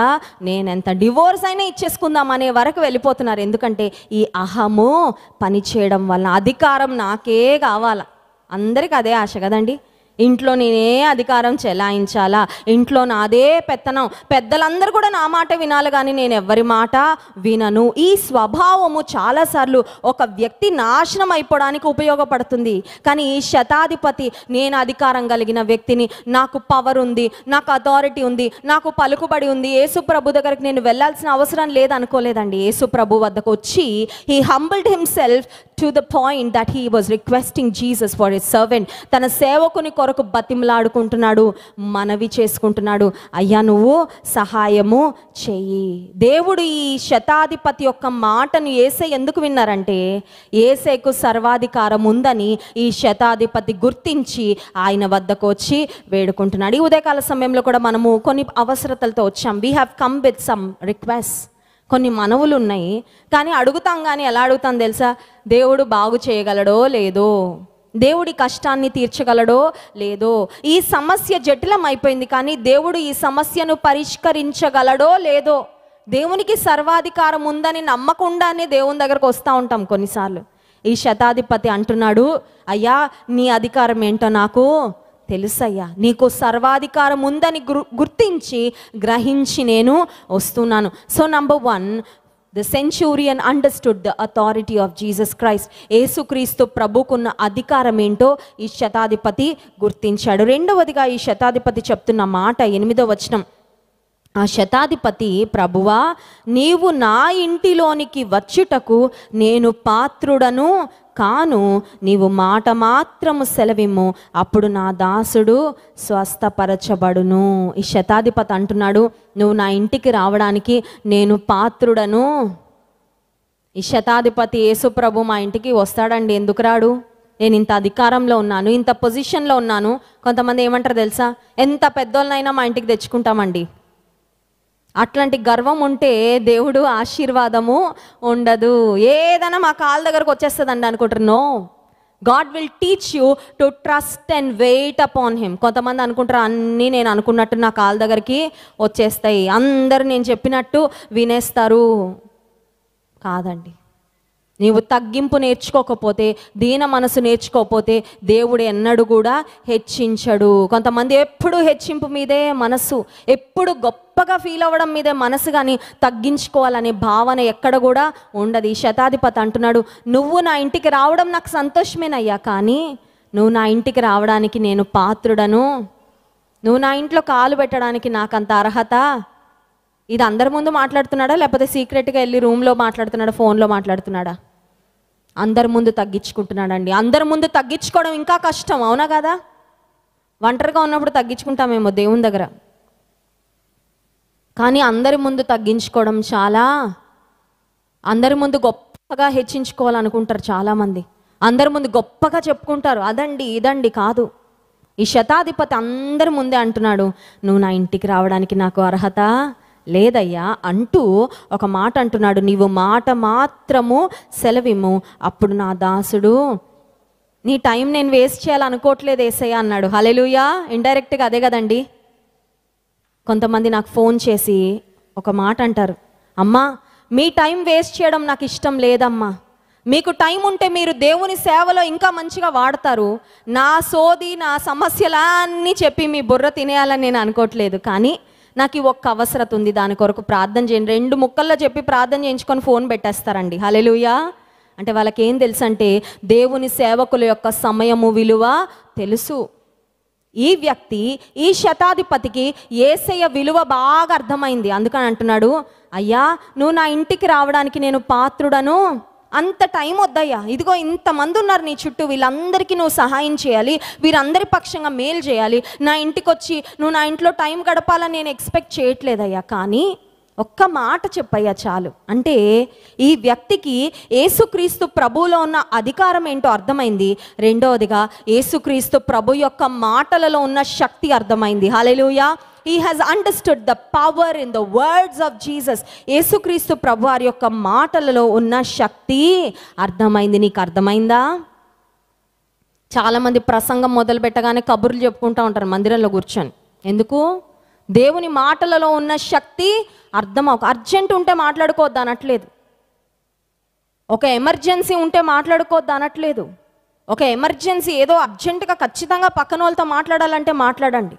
నేనెంత, డివోర్స్ అయినా ఇచ్చేసుకుందాం అనే వరకు వెళ్ళిపోతున్నారు. ఎందుకంటే ఈ అహము పనిచేయడం వల్ల అధికారం నాకే కావాలా. అందరికీ అదే ఆశ కదండి. ఇంట్లో నేనే అధికారం చెలాయించాలా, ఇంట్లో నాదే పెత్తనం, పెద్దలందరూ కూడా నా మాట వినాలి కానీ నేను ఎవరి మాట వినను. ఈ స్వభావము చాలాసార్లు ఒక వ్యక్తి నాశనం అయిపోవడానికి ఉపయోగపడుతుంది. కానీ ఈ శతాధిపతి, నేను అధికారం కలిగిన వ్యక్తిని, నాకు పవర్ ఉంది, నాకు అథారిటీ ఉంది, నాకు పలుకుబడి ఉంది, యేసు ప్రభు దగ్గరికి నేను వెళ్ళాల్సిన అవసరం లేదనుకోలేదండి. యేసు ప్రభు వద్దకు వచ్చి he humbled himself to the point that he was requesting Jesus for his servant. తన సేవకుని కొరకు బతిమలాడుకుంటున్నాడు, మనవి చేసుకుంటున్నాడు, అయ్యా నువ్వు సహాయము చెయ్యి. దేవుడు ఈ శతాధిపతి యొక్క మాటను యేసే ఎందుకు విన్నారంటే యేసేకు సర్వాధికారం ఉందని ఈ శతాధిపతి గుర్తించి ఆయన వద్దకు వచ్చి వేడుకుంటున్నాడు. ఈ ఉదయకాల సమయంలో కూడా మనము కొన్ని అవసరతలతో వచ్చాం. We have come with some request. కొన్ని మనవులు ఉన్నాయి, కానీ అడుగుతాం. కానీ ఎలా అడుగుతాం తెలుసా? దేవుడు బాగు చేయగలడో లేదో, దేవుడి కష్టాన్ని తీర్చగలడో లేదో, ఈ సమస్య జటిలం అయిపోయింది కానీ దేవుడు ఈ సమస్యను పరిష్కరించగలడో లేదో, దేవునికి సర్వాధికారం ఉందని నమ్మకుండానే దేవుని దగ్గరకు వస్తూ ఉంటాం కొన్నిసార్లు. ఈ శతాధిపతి అంటున్నాడు, అయ్యా నీ అధికారం ఏంటో నాకు తెలుసయ్యా, నీకు సర్వాధికారం ఉందని గుర్తించి గ్రహించి నేను వస్తున్నాను. So number 1, the Centurion understood the authority of Jesus Christ. యేసుక్రీస్తు ప్రభుకున్న అధికారం ఏంటో ఈ శతాధిపతి గుర్తించాడు. రెండవదిగా ఈ శతాధిపతి చెప్తున్న మాట 8వ వచనం. ఆ శతాధిపతి, ప్రభువా నీవు నా ఇంటిలోనికి వచ్చుటకు నేను పాత్రుడను కాను, నీవు మాట మాత్రము సెలవిమ్ము, అప్పుడు నా దాసుడు స్వస్థపరచబడును. ఈ శతాధిపతి అంటున్నాడు, నువ్వు నా ఇంటికి రావడానికి నేను పాత్రుడను. ఈ శతాధిపతి యేసు ప్రభు మా ఇంటికి వస్తాడండి, ఎందుకు రాడు? నేను ఇంత అధికారంలో ఉన్నాను, ఇంత పొజిషన్లో ఉన్నాను. కొంతమంది ఏమంటారు తెలుసా? ఎంత పెద్దోళ్ళనైనా మా ఇంటికి తెచ్చుకుంటామండి. అట్లాంటి గర్వం ఉంటే దేవుడు ఆశీర్వాదము ఉండదు. ఏదైనా మా కాళ్ళ దగ్గరకు వచ్చేస్తుందండి అనుకుంటారు. No, God will teach you to trust and wait upon him. కొంతమంది అనుకుంటారు అన్నీ నేను అనుకున్నట్టు నా కాళ్ళ దగ్గరికి వచ్చేస్తాయి, అందరు నేను చెప్పినట్టు వినేస్తారు. కాదండి, నీవు తగ్గింపు నేర్చుకోకపోతే, దీన మనసు నేర్చుకోకపోతే దేవుడు ఎన్నడూ కూడా హెచ్చించడు. కొంతమంది ఎప్పుడు హెచ్చింపు మీదే మనసు, ఎప్పుడు గొప్పగా ఫీల్ అవ్వడం మీదే మనసు, కానీ తగ్గించుకోవాలనే భావన ఎక్కడ కూడా ఉండదు. ఈ శతాధిపతి అంటున్నాడు, నువ్వు నా ఇంటికి రావడం నాకు సంతోషమేనయ్యా, కానీ నువ్వు నా ఇంటికి రావడానికి నేను పాత్రుడను. నువ్వు నా ఇంట్లో కాలు పెట్టడానికి నాకంత అర్హత. ఇది అందరి ముందు మాట్లాడుతున్నాడా, లేకపోతే సీక్రెట్గా వెళ్ళి రూమ్లో మాట్లాడుతున్నాడా, ఫోన్లో మాట్లాడుతున్నాడా? అందరి ముందు తగ్గించుకుంటున్నాడండి. అందరి ముందు తగ్గించుకోవడం ఇంకా కష్టం, అవునా కదా? ఒంటరిగా ఉన్నప్పుడు తగ్గించుకుంటామేమో దేవుని దగ్గర, కానీ అందరి ముందు తగ్గించుకోవడం చాలా, అందరి ముందు గొప్పగా హెచ్చించుకోవాలనుకుంటారు చాలామంది. అందరి ముందు గొప్పగా చెప్పుకుంటారు, అదండి ఇదండి. కాదు, ఈ శతాధిపతి అందరి ముందే అంటున్నాడు, నువ్వు నా ఇంటికి రావడానికి నాకు అర్హత లేదయ్యా అంటూ ఒక మాట అంటున్నాడు, నీవు మాట మాత్రము సెలవిమ్ము, అప్పుడు నా దాసుడు. నీ టైం నేను వేస్ట్ చేయాలనుకోవట్లేదు యేసయ్య అన్నాడు. హల్లెలూయా. ఇండైరెక్ట్గా అదే కదండి. కొంతమంది నాకు ఫోన్ చేసి ఒక మాట అంటారు, అమ్మా మీ టైం వేస్ట్ చేయడం నాకు ఇష్టం లేదమ్మా, మీకు టైం ఉంటే మీరు దేవుని సేవలో ఇంకా మంచిగా వాడతారు, నా సోది నా సమస్యలన్నీ చెప్పి మీ బుర్ర తినేయాలని నేను అనుకోవట్లేదు, కానీ నాకు ఈ ఒక్క అవసరత ఉంది, దాని కొరకు ప్రార్థన చేయండి. 2 ముక్కల్లో చెప్పి ప్రార్థన చేయించుకొని ఫోన్ పెట్టేస్తారండి. హల్లెలూయా. అంటే వాళ్ళకి ఏం తెలుసు అంటే దేవుని సేవకుల యొక్క సమయము విలువ తెలుసు. ఈ వ్యక్తి, ఈ శతాధిపతికి యేసయ్య విలువ బాగా అర్థమైంది. అందుకని అంటున్నాడు, అయ్యా నువ్వు నా ఇంటికి రావడానికి నేను పాత్రుడను, అంత టైం వద్దయ్యా, ఇదిగో ఇంతమంది ఉన్నారు నీ చుట్టూ, వీళ్ళందరికీ నువ్వు సహాయం చేయాలి, వీరందరి పక్షంగా మేలు చేయాలి, నా ఇంటికి వచ్చి నువ్వు నా ఇంట్లో టైం గడపాలని నేను ఎక్స్పెక్ట్ చేయట్లేదయ్యా, కానీ ఒక్క మాట చెప్పయ్యా చాలు. అంటే ఈ వ్యక్తికి యేసుక్రీస్తు ప్రభువులో ఉన్న అధికారం ఏంటో అర్థమైంది. రెండవదిగా యేసుక్రీస్తు ప్రభు యొక్క మాటలలో ఉన్న శక్తి అర్థమైంది. హల్లెలూయా. He has understood the power in the words of Jesus. యేసుక్రీస్తు ప్రభు వారి యొక్క మాటలలో ఉన్న శక్తి అర్థమైంది. నీకు అర్థమైందా? చాలామంది ప్రసంగం మొదలు పెట్టగానే కబుర్లు చెప్పుకుంటూ ఉంటారు మందిరంలో కూర్చొని. ఎందుకు? దేవుని మాటలలో ఉన్న శక్తి అర్జెంట్ ఉంటే మాట్లాడుకోవద్దు అనట్లేదు, ఒక ఎమర్జెన్సీ ఉంటే మాట్లాడుకోవద్దు అనట్లేదు, ఒక ఎమర్జెన్సీ ఏదో అర్జెంటుగా ఖచ్చితంగా పక్కన వాళ్ళతో మాట్లాడాలంటే మాట్లాడండి.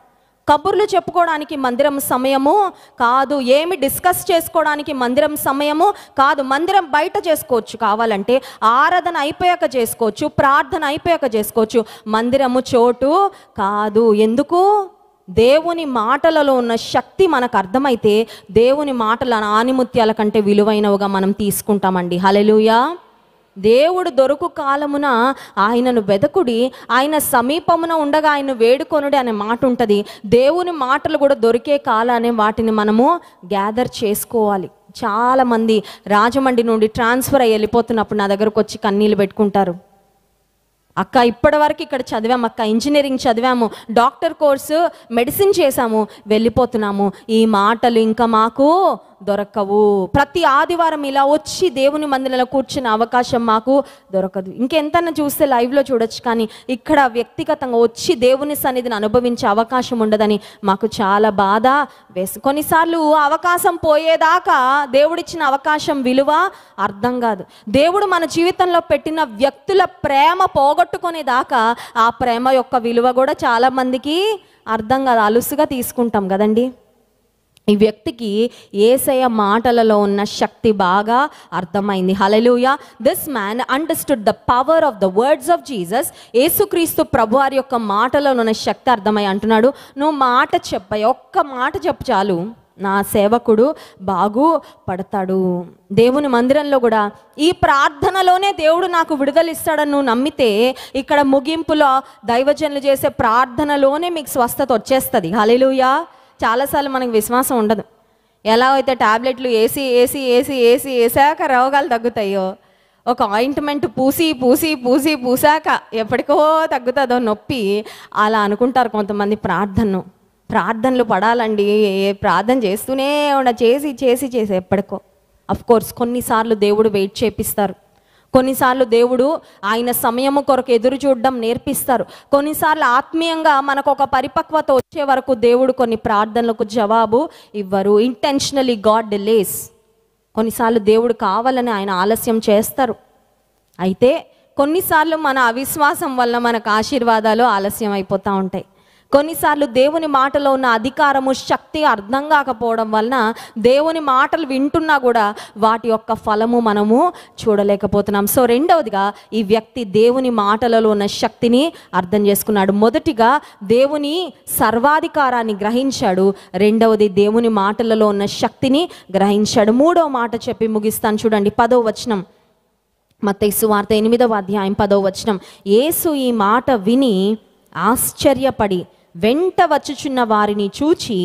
కబుర్లు చెప్పుకోవడానికి మందిరం సమయము కాదు, ఏమి డిస్కస్ చేసుకోవడానికి మందిరం సమయము కాదు. మందిరం బయట చేసుకోవచ్చు, కావాలంటే ఆరాధన అయిపోయాక చేసుకోవచ్చు, ప్రార్థన అయిపోయాక చేసుకోవచ్చు. మందిరము చోటు కాదు. ఎందుకు? దేవుని మాటలలో ఉన్న శక్తి మనకు అర్థమైతే దేవుని మాటల ఆనిముత్యాల కంటే విలువైనవిగా మనం తీసుకుంటామండి. హల్లెలూయా. దేవుడు దొరుకు కాలమున ఆయనను వెదకుడి, ఆయన సమీపమున ఉండగా ఆయన వేడుకొనుడి అనే మాట ఉంటుంది. దేవుని మాటలు కూడా దొరికే కాలానే వాటిని మనము గ్యాదర్ చేసుకోవాలి. చాలామంది రాజమండ్రి నుండి ట్రాన్స్ఫర్ అయ్యి వెళ్ళిపోతున్నప్పుడు నా దగ్గరకు వచ్చి కన్నీళ్ళు పెట్టుకుంటారు. అక్క ఇప్పటి వరకు ఇక్కడ చదివాము, అక్క ఇంజనీరింగ్ చదివాము, డాక్టర్ కోర్సు, మెడిసిన్ చేశాము, వెళ్ళిపోతున్నాము, ఈ మాటలు ఇంకా మాకు దొరకవు. ప్రతి ఆదివారం ఇలా వచ్చి దేవుని మందిరంలో కూర్చునే అవకాశం మాకు దొరకదు. ఇంకెంతన్నా చూస్తే లైవ్లో చూడొచ్చు, కానీ ఇక్కడ వ్యక్తిగతంగా వచ్చి దేవుని సన్నిధిని అనుభవించే అవకాశం ఉండదని మాకు చాలా బాధ వేసి, కొన్నిసార్లు అవకాశం పోయేదాకా దేవుడిచ్చిన అవకాశం విలువ అర్థం కాదు. దేవుడు మన జీవితంలో పెట్టిన వ్యక్తుల ప్రేమ పోగొట్టుకునేదాకా ఆ ప్రేమ యొక్క విలువ కూడా చాలా మందికి అర్థం కాదు. అలుసుగా తీసుకుంటాం కదండి. ఈ వ్యక్తికి యేసయ్య మాటలలో ఉన్న శక్తి బాగా అర్థమైంది. Hallelujah. This man understood the power of the words of Jesus. యేసుక్రీస్తు ప్రభువారి యొక్క మాటలో ఉన్న శక్తి అర్థమై అంటున్నాడు, నువ్వు మాట చెప్పాయి, ఒక్క మాట చెప్పు చాలు, నా సేవకుడు బాగుపడతాడు. దేవుని మందిరంలో కూడా ఈ ప్రార్థనలోనే దేవుడు నాకు విడుదల ఇస్తాడని నువ్వు నమ్మితే, ఇక్కడ ముగింపులో దైవజనులు చేసే ప్రార్థనలోనే మీకు స్వస్థత వచ్చేస్తుంది. హల్లెలూయా. చాలాసార్లు మనకు విశ్వాసం ఉండదు. ఎలా అయితే టాబ్లెట్లు వేసాక రోగాలు తగ్గుతాయో, ఒక ఆయింట్మెంట్ పూసాక ఎప్పటికో తగ్గుతుందో నొప్పి, అలా అనుకుంటారు కొంతమంది ప్రార్థనలు పడాలండి, ప్రార్థన చేస్తూనే చేసి ఎప్పటికో. అఫ్కోర్స్ కొన్నిసార్లు దేవుడు వెయిట్ చేపిస్తారు, కొన్నిసార్లు దేవుడు ఆయన సమయము కొరకు ఎదురు చూడడం నేర్పిస్తారు, కొన్నిసార్లు ఆత్మీయంగా మనకు ఒక పరిపక్వత వచ్చే వరకు దేవుడు కొన్ని ప్రార్థనలకు జవాబు ఇవ్వరు. Intentionally God delays. కొన్నిసార్లు దేవుడు కావాలని ఆయన ఆలస్యం చేస్తారు. అయితే కొన్నిసార్లు మన అవిశ్వాసం వల్ల మనకు ఆశీర్వాదాలు ఆలస్యం అయిపోతూ ఉంటాయి. కొన్నిసార్లు దేవుని మాటలో ఉన్న అధికారము, శక్తి అర్థం కాకపోవడం వలన దేవుని మాటలు వింటున్నా కూడా వాటి యొక్క ఫలము మనము చూడలేకపోతున్నాం. సో రెండవదిగా ఈ వ్యక్తి దేవుని మాటలలో ఉన్న శక్తిని అర్థం చేసుకున్నాడు. మొదటిగా దేవుని సర్వాధికారాన్ని గ్రహించాడు, రెండవది దేవుని మాటలలో ఉన్న శక్తిని గ్రహించాడు. మూడవ మాట చెప్పి ముగిస్తాను చూడండి, 10వ వచనం, మత్తయి సువార్త 8వ అధ్యాయం 10వ వచనం. యేసు ఈ మాట విని ఆశ్చర్యపడి వెంట వచ్చుచున్న వారిని చూచి,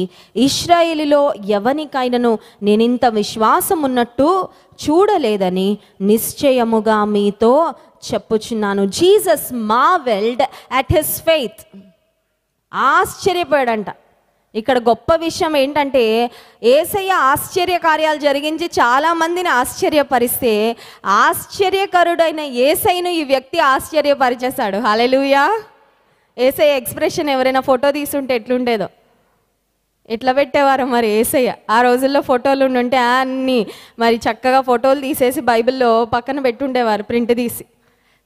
ఇశ్రాయేలులో ఎవనికైనను నేనింత విశ్వాసం ఉన్నట్టు చూడలేదని నిశ్చయముగా మీతో చెప్పుచున్నాను. Jesus marvelled at his faith. ఆశ్చర్యపోయాడంట. ఇక్కడ గొప్ప విషయం ఏంటంటే, యేసయ్య ఆశ్చర్య కార్యాలు జరిగించి చాలామందిని ఆశ్చర్యపరిస్తే, ఆశ్చర్యకరుడైన యేసయ్యను ఈ వ్యక్తి ఆశ్చర్యపరిచేశాడు. హల్లెలూయా. యేసయ్య ఎక్స్ప్రెషన్ ఎవరైనా ఫోటో తీసుంటే ఎట్లుండేదో, ఎట్లా పెట్టేవారు మరి యేసయ్య. ఆ రోజుల్లో ఫోటోలు ఉంటే అన్నీ మరి చక్కగా ఫోటోలు తీసేసి బైబిల్లో పక్కన పెట్టుండేవారు ప్రింట్ తీసి.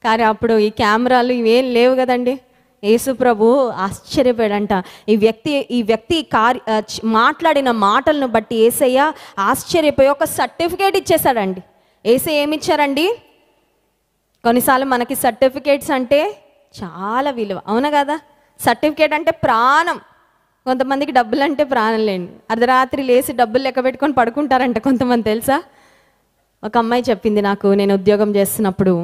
కానీ అప్పుడు ఈ కెమెరాలు ఇవేం లేవు కదండి. యేసు ప్రభు ఆశ్చర్యపోయాడంట. ఈ వ్యక్తి మాట్లాడిన మాటలను బట్టి యేసయ్య ఆశ్చర్యపోయి ఒక సర్టిఫికేట్ ఇచ్చేశాడండి. యేసయ్య ఏమిచ్చారండి? కొన్నిసార్లు మనకి సర్టిఫికేట్స్ అంటే చాలా విలువ, అవునా కదా? సర్టిఫికేట్ అంటే ప్రాణం. కొంతమందికి డబ్బులు అంటే ప్రాణం లేండి. అర్ధరాత్రి లేచి డబ్బులు లెక్క పెట్టుకొని పడుకుంటారంట కొంతమంది, తెలుసా? ఒక అమ్మాయి చెప్పింది నాకు, నేను ఉద్యోగం చేస్తున్నప్పుడు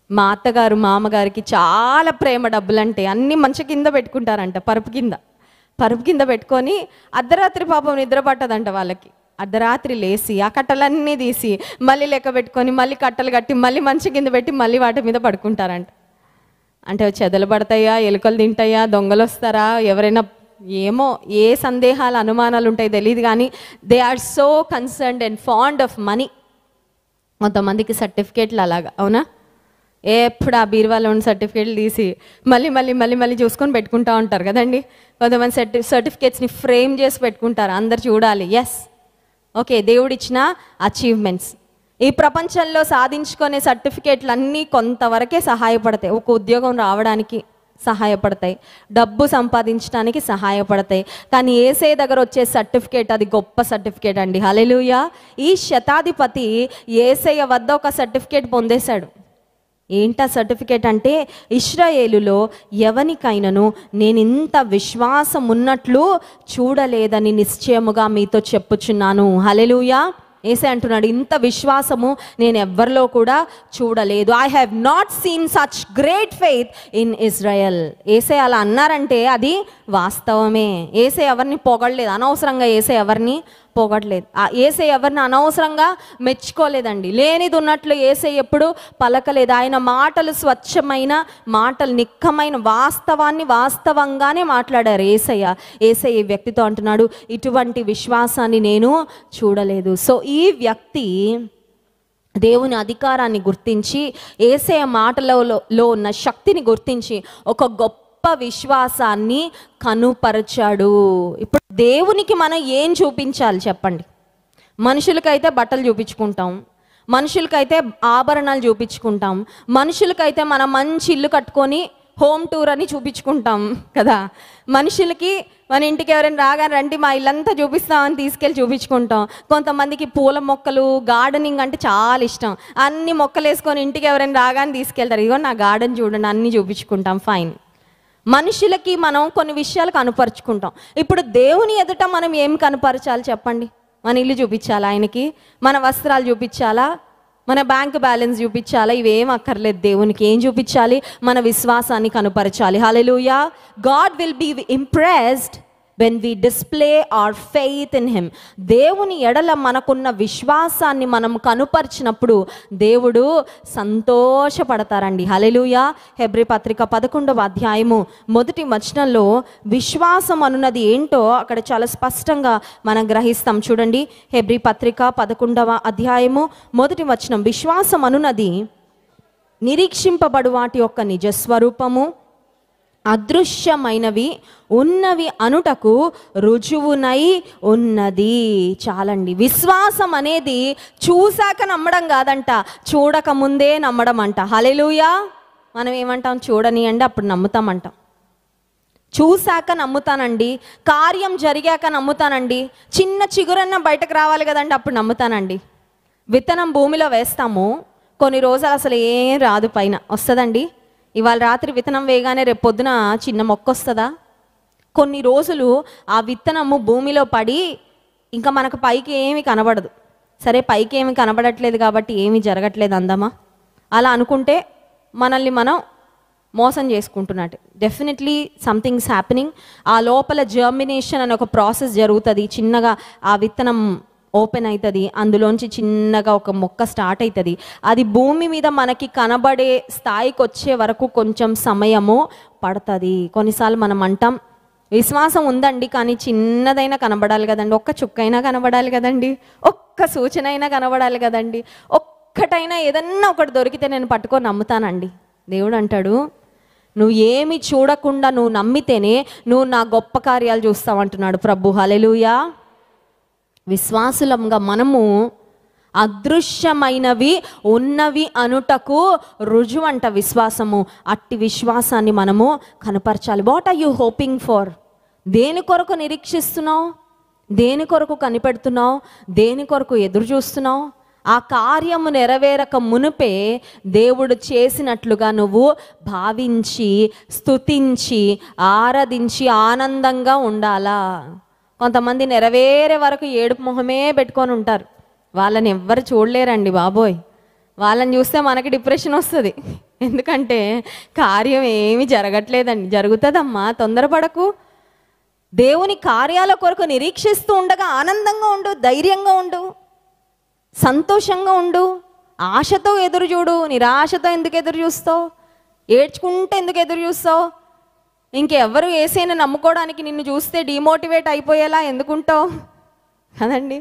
మా అత్తగారు మామగారికి చాలా ప్రేమ డబ్బులంటే. అన్నీ మంచి కింద పెట్టుకుంటారంట, పరుపు కింద పెట్టుకొని అర్ధరాత్రి పాపం నిద్ర పట్టదంట వాళ్ళకి. అర్ధరాత్రి లేచి ఆ కట్టలన్నీ తీసి మళ్ళీ లెక్క పెట్టుకొని మళ్ళీ కట్టలు కట్టి మళ్ళీ మంచి కింద పెట్టి మళ్ళీ వాటి మీద పడుకుంటారంట. అంటే చెదలు పడతాయా, ఎలుకలు తింటాయా, దొంగలు వస్తారా, ఎవరైనా ఏమో ఏ సందేహాలు అనుమానాలు ఉంటాయి తెలియదు, కానీ they are so concerned and fond of money. కొంతమందికి సర్టిఫికేట్లు అలాగా, అవునా? ఎప్పుడు ఆ బీరువాలో ఉన్న సర్టిఫికేట్లు తీసి మళ్ళీ మళ్ళీ మళ్ళీ మళ్ళీ చూసుకొని పెట్టుకుంటూ ఉంటారు కదండి. కొంతమంది సర్టిఫికేట్స్ని ఫ్రేమ్ చేసి పెట్టుకుంటారు, అందరు చూడాలి. ఎస్, ఓకే, దేవుడిచ్చిన అచీవ్మెంట్స్. ఈ ప్రపంచంలో సాధించుకునే సర్టిఫికేట్లు అన్నీ కొంతవరకే సహాయపడతాయి. ఒక ఉద్యోగం రావడానికి సహాయపడతాయి, డబ్బు సంపాదించడానికి సహాయపడతాయి. కానీ యేసయ్య దగ్గర వచ్చే సర్టిఫికేట్ అది గొప్ప సర్టిఫికేట్ అండి. హల్లెలూయా. ఈ శతాధిపతి యేసయ్య వద్ద ఒక సర్టిఫికేట్ పొందేశాడు. ఏంటా సర్టిఫికేట్ అంటే, ఇశ్రాయేలులో ఎవనికైనను నేను ఇంత విశ్వాసం ఉన్నట్లు చూడలేదని నిశ్చయముగా మీతో చెప్పుచున్నాను. హల్లెలూయా. యేసయ్య అంటున్నాడు, ఇంత విశ్వాసము నేను ఎవ్వరిలో కూడా చూడలేదు. I have not seen such great faith in Israel. యేసయ్య అలా అన్నారంటే అది వాస్తవమే. యేసయ్య ఎవరిని పొగడలేదు, అనవసరంగా యేసయ్య ఎవరిని పొగట్లేదు. ఆ యేసయ్య ఎవరిని అనవసరంగా మెచ్చుకోలేదండి. లేనిది ఉన్నట్లు యేసయ్య ఎప్పుడు పలకలేదు. ఆయన మాటలు స్వచ్ఛమైన మాటలు, నిక్కమైన వాస్తవాన్ని వాస్తవంగానే మాట్లాడారు యేసయ్య. యేసయ్య ఈ వ్యక్తితో అంటున్నాడు, ఇటువంటి విశ్వాసాన్ని నేను చూడలేదు. సో ఈ వ్యక్తి దేవుని అధికారాన్ని గుర్తించి, యేసయ్య మాటలలో ఉన్న శక్తిని గుర్తించి ఒక గొప్ప విశ్వాసాన్ని కనుపరచాడు. ఇప్పుడు దేవునికి మనం ఏం చూపించాలి చెప్పండి? మనుషులకైతే బట్టలు చూపించుకుంటాం, మనుషులకైతే ఆభరణాలు చూపించుకుంటాం, మనుషులకైతే మనం మంచి ఇల్లు కట్టుకొని హోమ్ టూర్ అని చూపించుకుంటాం కదా. మనుషులకి మన ఇంటికి ఎవరైనా రాగానే రండి మా ఇల్లంతా చూపిస్తామని తీసుకెళ్ళి చూపించుకుంటాం. కొంతమందికి పూల మొక్కలు, గార్డెనింగ్ అంటే చాలా ఇష్టం. అన్ని మొక్కలు వేసుకొని ఇంటికి ఎవరైనా రాగానే తీసుకెళ్తారు, ఇదిగో నా గార్డెన్ చూడండి, అన్నీ చూపించుకుంటాం. ఫైన్. మనుషులకి మనం కొన్ని విషయాలు కనుపరుచుకుంటాం. ఇప్పుడు దేవుని ఎదుట మనం ఏం కనుపరచాలి చెప్పండి? మన ఇల్లు చూపించాలా ఆయనకి? మన వస్త్రాలు చూపించాలా? మన బ్యాంక్ బ్యాలెన్స్ చూపించాలా? ఇవేం అక్కర్లేదు. దేవునికి ఏం చూపించాలి? మన విశ్వాసాన్ని కనుపరచాలి. Hallelujah. God will be impressed when we display our faith in him. దేవుని ఎడల మనకున్న విశ్వాసాన్ని మనం కనుపరిచినప్పుడు దేవుడు సంతోషపడతారండి. హల్లెలూయా. హెబ్రీ పత్రిక 11వ అధ్యాయము 1వ వచనంలో విశ్వాసం అనున్నది ఏంటో అక్కడ చాలా స్పష్టంగా మనం గ్రహిస్తాం. చూడండి, హెబ్రీ పత్రిక 11వ అధ్యాయము 1వ వచనం, విశ్వాసం అనున్నది నిరీక్షింపబడు వాటి యొక్క నిజస్వరూపము, అదృశ్యమైనవి ఉన్నవి అనుటకు రుజువునై ఉన్నది. చాలండి. విశ్వాసం అనేది చూశాక నమ్మడం కాదంట, చూడక ముందే నమ్మడం అంట. హల్లెలూయా. మనం ఏమంటాం? చూడనియండి అప్పుడు నమ్ముతామంటాం. చూశాక నమ్ముతానండి, కార్యం జరిగాక నమ్ముతానండి, చిన్న చిగురన్న బయటకు రావాలి కదండి అప్పుడు నమ్ముతానండి. విత్తనం భూమిలో వేస్తాము, కొన్ని రోజులు అసలు ఏం రాదు, పైన వస్తుందండి. ఇవాళ రాత్రి విత్తనం వేయగానే రేపు పొద్దున చిన్న మొక్క వస్తుందా? కొన్ని రోజులు ఆ విత్తనము భూమిలో పడి ఇంకా మనకు పైకి ఏమి కనబడదు. సరే, పైకి ఏమి కనబడట్లేదు కాబట్టి ఏమీ జరగట్లేదు అందామా? అలా అనుకుంటే మనల్ని మనం మోసం చేసుకుంటున్నట్టు. Definitely somethings happening. ఆ లోపల జర్మినేషన్ అనే ఒక ప్రాసెస్ జరుగుతుంది. చిన్నగా ఆ విత్తనం ఓపెన్ అవుతుంది, అందులోంచి చిన్నగా ఒక మొక్క స్టార్ట్ అవుతుంది. అది భూమి మీద మనకి కనబడే స్థాయికి వచ్చే వరకు కొంచెం సమయము పడుతుంది. కొన్నిసార్లు మనం అంటాం, విశ్వాసం ఉందండి కానీ చిన్నదైనా కనబడాలి కదండి, ఒక్క చుక్కైనా కనబడాలి కదండి, ఒక్క సూచన అయినా కనబడాలి కదండి, ఒక్కటైనా ఏదన్నా ఒకటి దొరికితే నేను పట్టుకొని నమ్ముతానండి. దేవుడు అంటాడు, నువ్వు ఏమి చూడకుండా నువ్వు నమ్మితేనే నువ్వు నా గొప్ప కార్యాలు చూస్తావంటున్నాడు ప్రభు. హల్లెలూయా. విశ్వాసులంగా మనము అదృశ్యమైనవి ఉన్నవి అనుటకు రుజువు అంట విశ్వాసము. అట్టి విశ్వాసాన్ని మనము కనపరచాలి. What are you hoping for? దేని కొరకు నిరీక్షిస్తున్నావు? దేని కొరకు కనిపెడుతున్నావు? దేని కొరకు ఎదురు చూస్తున్నావు? ఆ కార్యము నెరవేరక మునుపే దేవుడు చేసినట్లుగా నువ్వు భావించి, స్తుతించి, ఆరాధించి ఆనందంగా ఉండాలా. కొంతమంది నెరవేరే వరకు ఏడుపు మొహమే పెట్టుకొని ఉంటారు. వాళ్ళని ఎవ్వరు చూడలేరండి బాబోయ్. వాళ్ళని చూస్తే మనకి డిప్రెషన్ వస్తుంది. ఎందుకంటే కార్యం ఏమీ జరగట్లేదండి. జరుగుతుందమ్మా, తొందరపడకు. దేవుని కార్యాల కొరకు నిరీక్షిస్తూ ఉండగా ఆనందంగా ఉండు, ధైర్యంగా ఉండు, సంతోషంగా ఉండు. ఆశతో ఎదురు చూడు. నిరాశతో ఎందుకు ఎదురు చూస్తావు? ఏడ్చుకుంటే ఎందుకు ఎదురు చూస్తావు? ఇంకెవ్వరు యేసయ్యను నమ్ముకోవడానికి నిన్ను చూస్తే డిమోటివేట్ అయిపోయేలా ఎందుకుంటావు కదండి.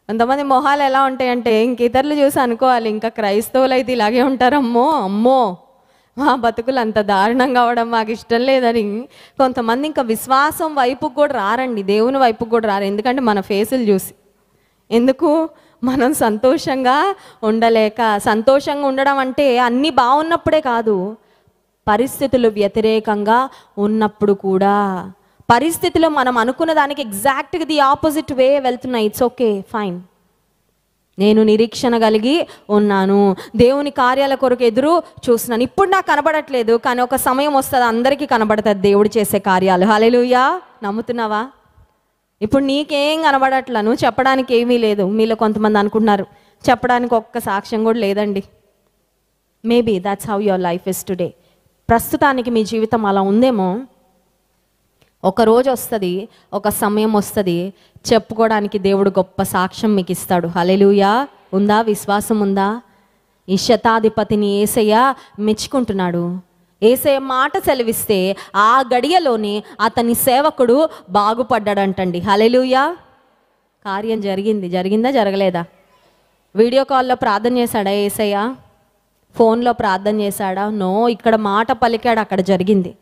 కొంతమంది మొహాలు ఎలా ఉంటాయంటే ఇంక ఇతరులు చూసి అనుకోవాలి, ఇంకా క్రైస్తవులు అయితే ఇలాగే ఉంటారమ్మో, అమ్మో మా బతుకులు అంత దారుణంగా అవడం మాకు ఇష్టం లేదని. కొంతమంది ఇంకా విశ్వాసం వైపుకు కూడా రారండి, దేవుని వైపుకు కూడా రారు. ఎందుకంటే మన ఫేసులు చూసి. ఎందుకు? మనం సంతోషంగా ఉండలేక. సంతోషంగా ఉండడం అంటే అన్నీ బాగున్నప్పుడే కాదు, పరిస్థితులు వ్యతిరేకంగా ఉన్నప్పుడు కూడా. పరిస్థితులు మనం అనుకున్న దానికి ఎగ్జాక్ట్గా ది ఆపోజిట్ వే వెళ్తున్నాయి. It's okay, fine. నేను నిరీక్షణ కలిగి ఉన్నాను, దేవుని కార్యాల కొరకు ఎదురు చూస్తున్నాను. ఇప్పుడు నాకు కనబడట్లేదు, కానీ ఒక సమయం వస్తుంది అందరికీ కనబడుతుంది దేవుడు చేసే కార్యాలు. హల్లెలూయా. నమ్ముతున్నావా? ఇప్పుడు నీకేం కనబడట్లా, నువ్వు చెప్పడానికి ఏమీ లేదు. మీలో కొంతమంది అనుకుంటున్నారు చెప్పడానికి ఒక్క సాక్ష్యం కూడా లేదండి. Maybe that's how your life is today. ప్రస్తుతానికి మీ జీవితం అలా ఉందేమో. ఒక రోజు వస్తుంది, ఒక సమయం వస్తుంది, చెప్పుకోవడానికి దేవుడు గొప్ప సాక్ష్యం మీకు ఇస్తాడు. హల్లెలూయా. ఉందా? విశ్వాసం ఉందా? ఈ శతాధిపతిని యేసయ్య మెచ్చుకుంటున్నాడు. యేసయ్య మాట సెలవిస్తే ఆ గడియలోనే అతని సేవకుడు బాగుపడ్డాడంటండి. హల్లెలూయా. కార్యం జరిగింది. జరిగిందా? జరగలేదా? వీడియో కాల్లో ప్రార్థన చేశాడా యేసయ్య? ఫోన్లో ప్రార్థన చేశాడా? నో. ఇక్కడ మాట పలికాడు, అక్కడ జరిగింది.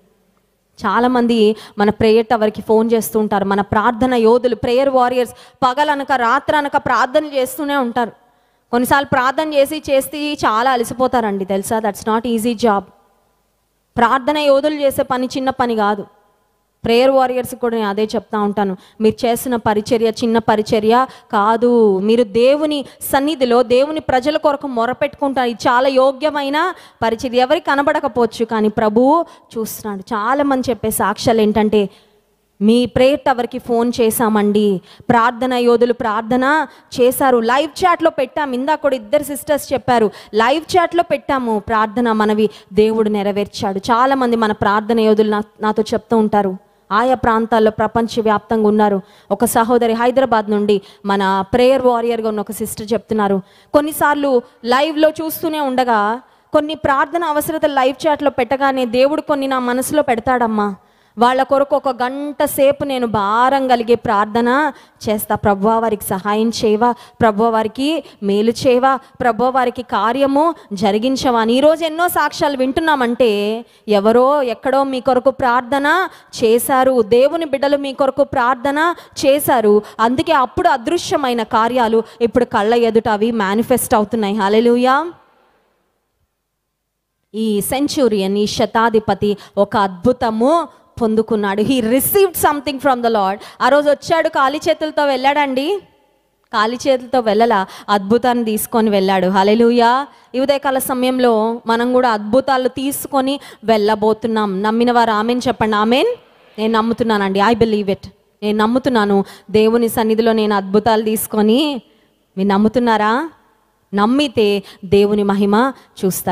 చాలామంది మన ప్రేయర్ టవర్కి ఫోన్ చేస్తూ ఉంటారు. మన ప్రార్థన యోధులు, ప్రేయర్ వారియర్స్ పగలనక రాత్రనక ప్రార్థన చేస్తూనే ఉంటారు. కొన్నిసార్లు ప్రార్థన చేసి చాలా అలసిపోతారండి, తెలుసా? That's not easy job. ప్రార్థన యోధులు చేసే పని చిన్న పని కాదు. ప్రేయర్ వారియర్స్కి కూడా నేను అదే చెప్తా ఉంటాను. మీరు చేసిన పరిచర్య చిన్న పరిచర్య కాదు. మీరు దేవుని సన్నిధిలో దేవుని ప్రజల కొరకు మొరపెట్టుకుంటారు. ఇది చాలా యోగ్యమైన పరిచర్య. ఎవరికి కనబడకపోవచ్చు, కానీ ప్రభువు చూస్తున్నాడు. చాలామంది చెప్పే సాక్ష్యాలు ఏంటంటే, మీ ప్రేయర్ టవర్కి ఫోన్ చేశామండి, ప్రార్థన యోధులు ప్రార్థన చేశారు, లైవ్ చాట్లో పెట్టాము. ఇందాక కూడా ఇద్దరు సిస్టర్స్ చెప్పారు, లైవ్ చాట్లో పెట్టాము ప్రార్థన మనవి, దేవుడు నెరవేర్చాడు. చాలామంది మన ప్రార్థన యోధులు నాతో చెప్తూ ఉంటారు. ఆయా ప్రాంతాల్లో ప్రపంచవ్యాప్తంగా ఉన్నారు. ఒక సహోదరి హైదరాబాద్ నుండి మన ప్రేయర్ వారియర్గా ఉన్న ఒక సిస్టర్ చెప్తున్నారు, కొన్నిసార్లు లైవ్లో చూస్తూనే ఉండగా కొన్ని ప్రార్థన అవసరతలు లైవ్ చాట్లో పెట్టగానే దేవుడు కొన్ని నా మనసులో పెడతాడమ్మా, వాళ్ళ కొరకు 1 గంట సేపు నేను భారం కలిగే ప్రార్థన చేస్తా. ప్రభువా వారికి సహాయం చేయవా, ప్రభువా వారికి మేలు చేయవా, ప్రభువా వారికి కార్యము జరిగించవా అని. ఈరోజు ఎన్నో సాక్ష్యాలు వింటున్నామంటే ఎవరో ఎక్కడో మీ కొరకు ప్రార్థన చేశారు. దేవుని బిడ్డలు మీ కొరకు ప్రార్థన చేశారు. అందుకే అప్పుడు అదృశ్యమైన కార్యాలు ఇప్పుడు కళ్ళ ఎదుట అవి మేనిఫెస్ట్ అవుతున్నాయి. హల్లెలూయా. ఈ సెంచురియన్, ఈ శతాధిపతి ఒక అద్భుతము పొందుకున్నాడు. He received something from the lord. ఆ రోజు వచ్చాడు, ఖాళీ చేతులతో వెళ్ళాడండి? ఖాళీ చేతులతో వెళ్ళలా, అద్భుతాన్ని తీసుకొని వెళ్ళాడు. హల్లెలూయా. ఈ ఉదయకాల సమయంలో మనం కూడా అద్భుతాలు తీసుకొని వెళ్ళబోతున్నాం. నమ్మిన వారు ఆమెన్ చెప్పండి. ఆమెన్. నేను నమ్ముతున్నానండి. I believe it. నేను నమ్ముతున్నాను. దేవుని సన్నిధిలో నేను అద్భుతాలు తీసుకొని, మీరు నమ్ముతున్నారా? నమ్మితే దేవుని మహిమ చూస్తారు.